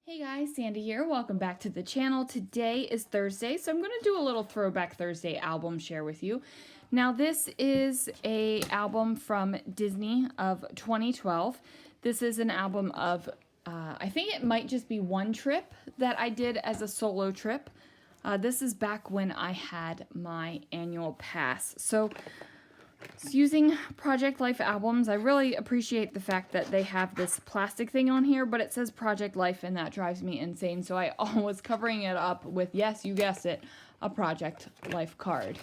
Hey guys, Sandy here. Welcome back to the channel. Today is Thursday, so I'm going to do a little Throwback Thursday album share with you. Now this is a album from Disney of 2012. This is an album of, I think it might just be one trip that I did as a solo trip. This is back when I had my annual pass. So using Project Life albums, I really appreciate the fact that they have this plastic thing on here, but it says Project Life and that drives me insane. So I was covering it up with, yes, you guessed it, a Project Life card.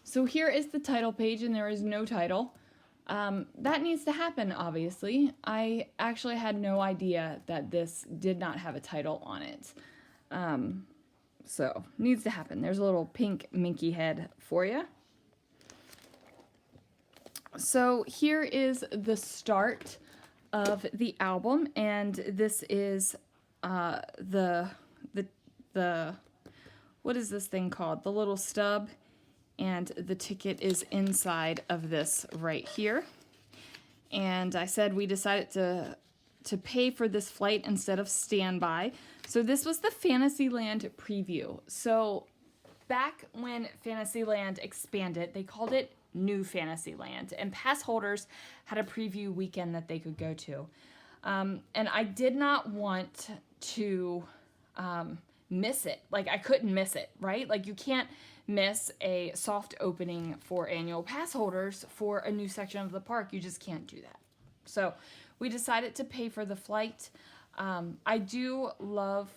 So here is the title page and there is no title. That needs to happen, obviously. I actually had no idea that this did not have a title on it. So needs to happen. There's a little pink minky head for you. So here is the start of the album, and this is the what is this thing called? The little stub, and the ticket is inside of this right here. And I said we decided to pay for this flight instead of standby. So this was the Fantasyland Preview. So back when Fantasyland expanded, they called it New Fantasyland, and pass holders had a preview weekend that they could go to. And I did not want to miss it. Like, I couldn't miss it, right? Like, you can't miss a soft opening for annual pass holders for a new section of the park. You just can't do that. So we decided to pay for the flight. I do love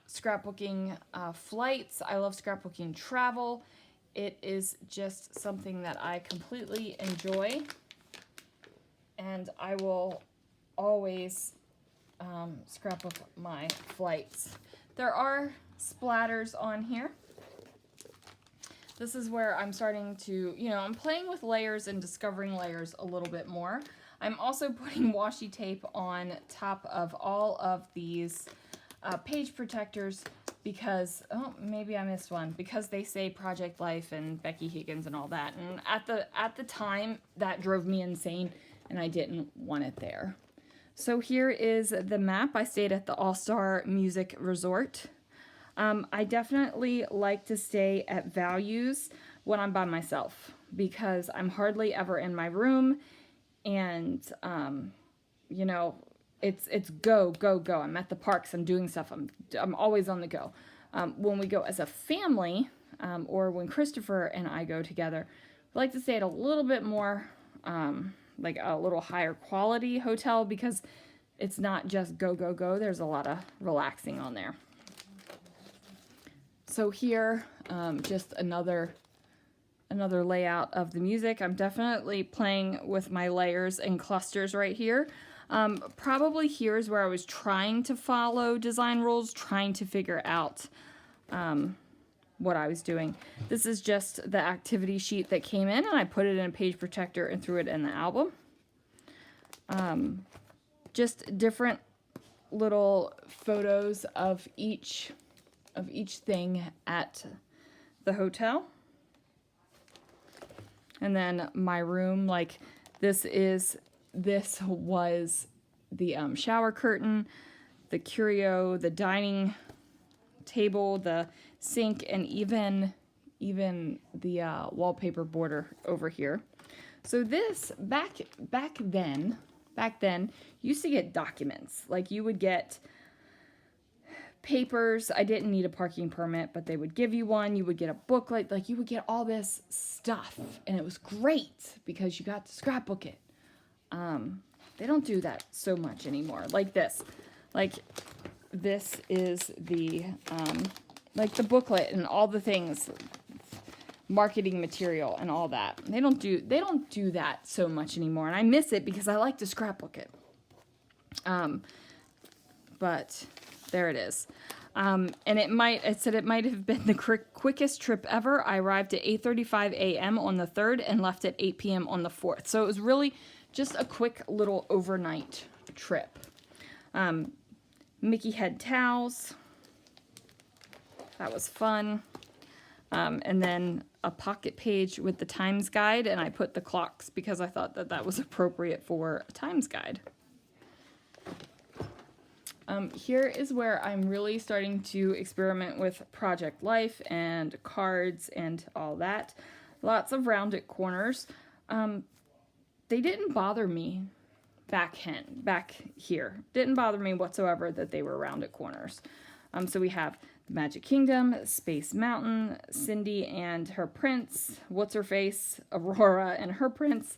scrapbooking flights. I love scrapbooking travel. It is just something that I completely enjoy, and I will always scrapbook my flights. There are splatters on here. This is where I'm starting to, I'm playing with layers and discovering layers a little bit more. I'm also putting washi tape on top of all of these page protectors because, oh, maybe I missed one, because they say Project Life and Becky Higgins and all that. And at the time, that drove me insane, and I didn't want it there. So here is the map. I stayed at the All-Star Music Resort. I definitely like to stay at values when I'm by myself because I'm hardly ever in my room, and, it's go, go, go. I'm at the parks. I'm doing stuff. I'm always on the go. When we go as a family, or when Christopher and I go together, we like to stay at a little bit more, like a little higher quality hotel because it's not just go, go, go. There's a lot of relaxing on there. So here, just another layout of the music. I'm definitely playing with my layers and clusters right here. Probably here is where I was trying to follow design rules, trying to figure out what I was doing. This is just the activity sheet that came in, and I put it in a page protector and threw it in the album. Just different little photos of each thing at the hotel. And then my room, like this was the shower curtain, the curio, the dining table, the sink, and even the wallpaper border over here. So this back then used to get documents. Like, you would get papers. I didn't need a parking permit, but they would give you one. You would get a booklet. Like, you would get all this stuff, and it was great because you got to scrapbook it. They don't do that so much anymore. Like this. Like, this is the, like the booklet and all the things, marketing material and all that. They don't do that so much anymore, and I miss it because I like to scrapbook it. But there it is. And it might have been the quickest trip ever. I arrived at 8:35 a.m. on the 3rd and left at 8 p.m. on the 4th. So it was really just a quick little overnight trip. Mickey head towels. That was fun. And then a pocket page with the times guide, and I put the clocks because I thought that was appropriate for a times guide. Here is where I'm really starting to experiment with Project Life and cards and all that. Lots of rounded corners. They didn't bother me back here. Didn't bother me whatsoever that they were rounded corners. So we have the Magic Kingdom, Space Mountain, Cindy and her prince, What's-Her-Face, Aurora and her prince,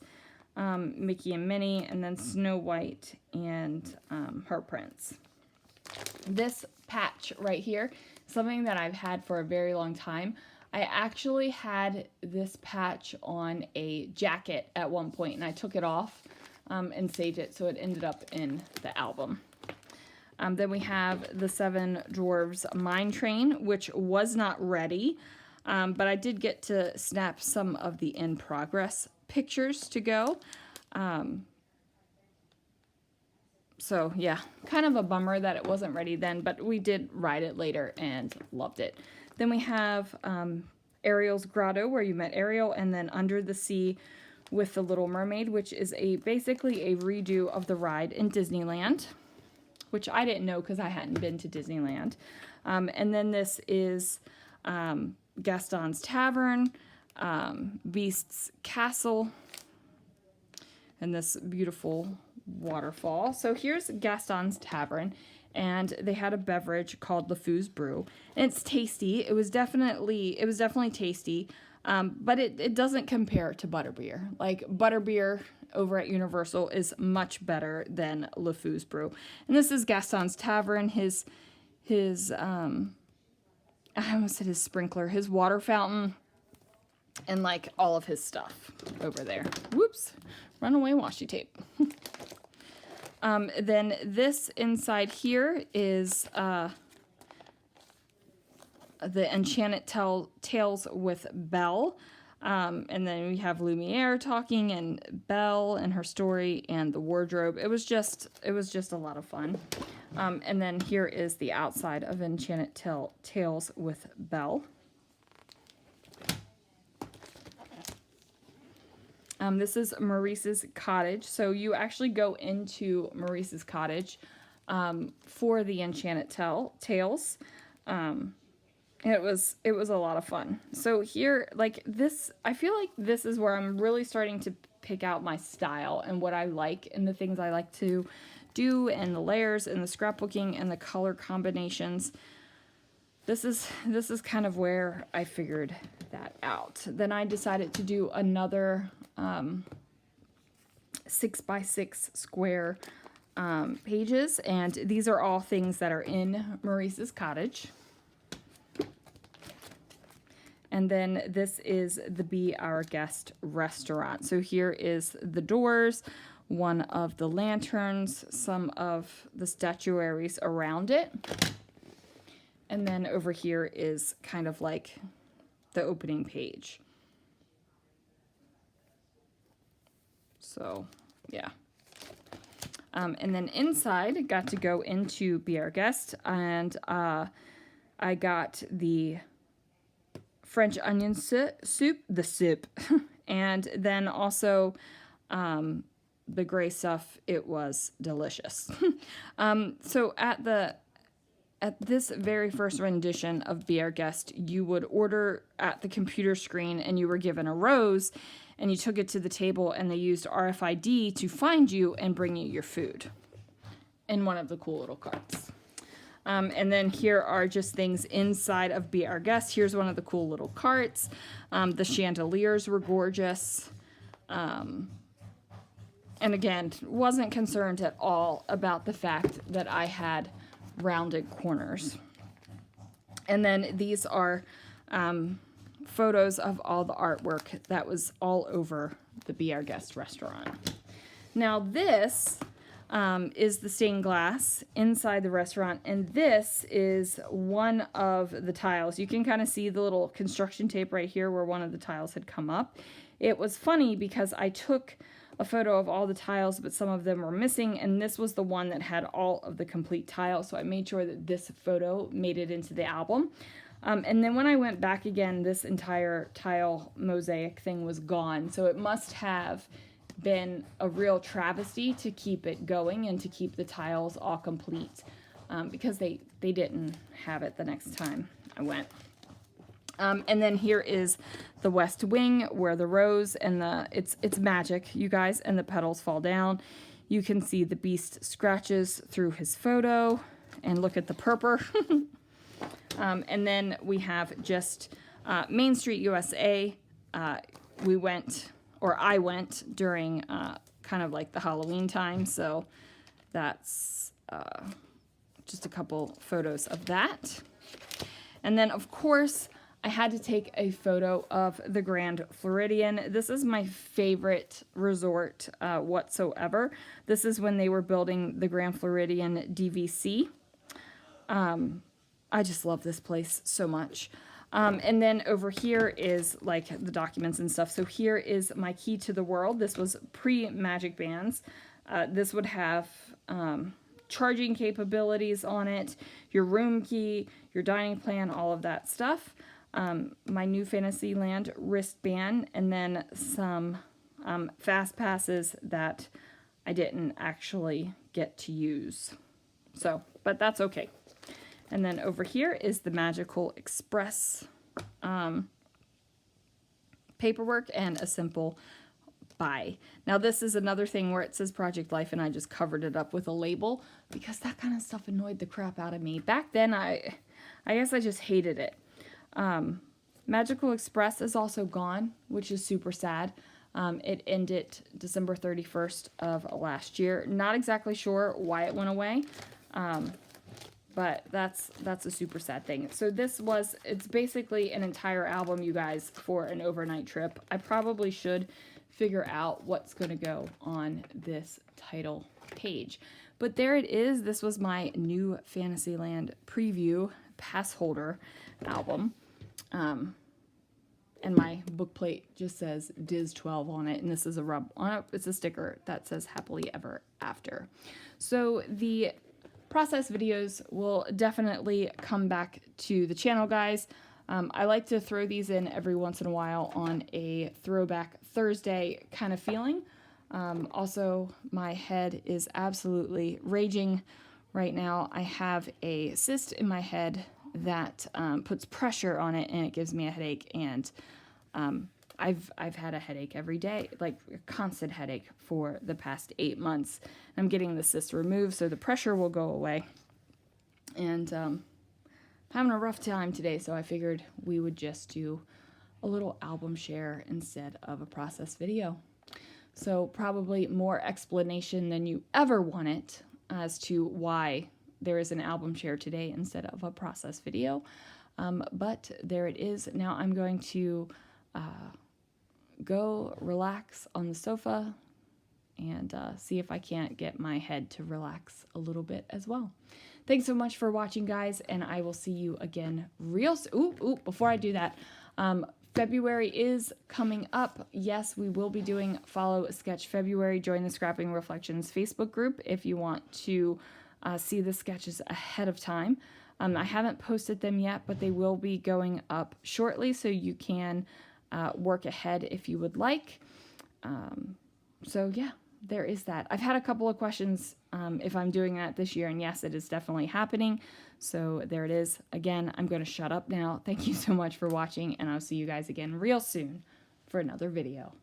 Mickey and Minnie, and then Snow White and her prince. This patch right here, something that I've had for a very long time. I actually had this patch on a jacket at one point, and I took it off and saved it, so it ended up in the album. Then we have the Seven Dwarves Mine Train, which was not ready, but I did get to snap some of the in-progress pictures to go. So yeah, kind of a bummer that it wasn't ready then, but we did ride it later and loved it. Then we have Ariel's Grotto, where you met Ariel, and then Under the Sea with the Little Mermaid, which is basically a redo of the ride in Disneyland, which I didn't know because I hadn't been to Disneyland. And then this is Gaston's Tavern, Beast's Castle, and this beautiful waterfall. So here's Gaston's Tavern, and they had a beverage called LeFou's Brew, and it's tasty. It was definitely tasty, but it doesn't compare to butterbeer. Like, butterbeer over at Universal is much better than LeFou's Brew. And this is Gaston's Tavern, his I almost said his sprinkler, his water fountain, and like all of his stuff over there. Whoops, runaway washi tape. Then this inside here is the Enchanted Tales with Belle. And then we have Lumiere talking, and Belle and her story, and the wardrobe. It was just a lot of fun. And then here is the outside of Enchanted Tales with Belle. This is Maurice's cottage. So you actually go into Maurice's cottage for the Enchanted Tales. It was a lot of fun. So here, like this, I feel like this is where I'm really starting to pick out my style and what I like and the things I like to do, and the layers and the scrapbooking and the color combinations. This is kind of where I figured that out. Then I decided to do another 6x6 square pages, and these are all things that are in Maurice's cottage. And then this is the Be Our Guest restaurant. So here is the doors, one of the lanterns, some of the statuaries around it. And then over here is kind of like the opening page. So, yeah. And then inside, got to go into Be Our Guest, and I got the French onion soup, and then also the gray stuff. It was delicious. So at this very first rendition of Be Our Guest, you would order at the computer screen, and you were given a rose, and you took it to the table, and they used RFID to find you and bring you your food in one of the cool little carts. And then here are just things inside of Be Our Guest. Here's one of the cool little carts. The chandeliers were gorgeous. And again, wasn't concerned at all about the fact that I had rounded corners. And then these are photos of all the artwork that was all over the Be Our Guest restaurant. Now this is the stained glass inside the restaurant, and this is one of the tiles. You can kind of see the little construction tape right here where one of the tiles had come up. It was funny because I took a photo of all the tiles, but some of them were missing, and this was the one that had all of the complete tiles, so I made sure that this photo made it into the album. And then when I went back again, this entire tile mosaic thing was gone, so it must have been a real travesty to keep it going and to keep the tiles all complete. because they didn't have it the next time I went. And then here is the west wing where the rose and it's magic, you guys, and the petals fall down. You can see the beast scratches through his photo, and look at the purpur. And then we have just Main Street, USA. We went, or I went during kind of like the Halloween time, so that's just a couple photos of that. And then, of course, I had to take a photo of the Grand Floridian. This is my favorite resort whatsoever. This is when they were building the Grand Floridian DVC. I just love this place so much. And then over here is like the documents and stuff. So here is my key to the world. This was pre-Magic Bands. This would have charging capabilities on it, your room key, your dining plan, all of that stuff. My new Fantasyland wristband, and then some fast passes that I didn't actually get to use. So, but that's okay. And then over here is the Magical Express paperwork and a simple buy. Now this is another thing where it says Project Life and I just covered it up with a label because that kind of stuff annoyed the crap out of me. Back then I guess I just hated it. Magical Express is also gone, which is super sad. It ended December 31st of last year. Not exactly sure why it went away. But that's a super sad thing. So it's basically an entire album, you guys, for an overnight trip. I probably should figure out what's going to go on this title page. But there it is. This was my new Fantasyland Preview Passholder album. And my book plate just says Diz 12 on it, and this is it's a sticker that says Happily Ever After. So the process videos will definitely come back to the channel, guys. I like to throw these in every once in a while on a Throwback Thursday kind of feeling. Also, my head is absolutely raging right now. I have a cyst in my head that puts pressure on it, and it gives me a headache, and I've had a headache every day, like a constant headache for the past 8 months. I'm getting the cyst removed so the pressure will go away, and having a rough time today, so I figured we would just do a little album share instead of a process video. So probably more explanation than you ever wanted as to why there is an album share today instead of a process video. But there it is. Now I'm going to go relax on the sofa and see if I can't get my head to relax a little bit as well. Thanks so much for watching, guys, and I will see you again real soon. Before I do that, February is coming up. Yes, we will be doing Follow Sketch February. Join the Scrapping Reflections Facebook group if you want to see the sketches ahead of time. I haven't posted them yet, but they will be going up shortly, so you can work ahead if you would like. So yeah, there is that. I've had a couple of questions if I'm doing that this year, and yes, it is definitely happening. So there it is. Again, I'm going to shut up now. Thank you so much for watching, and I'll see you guys again real soon for another video.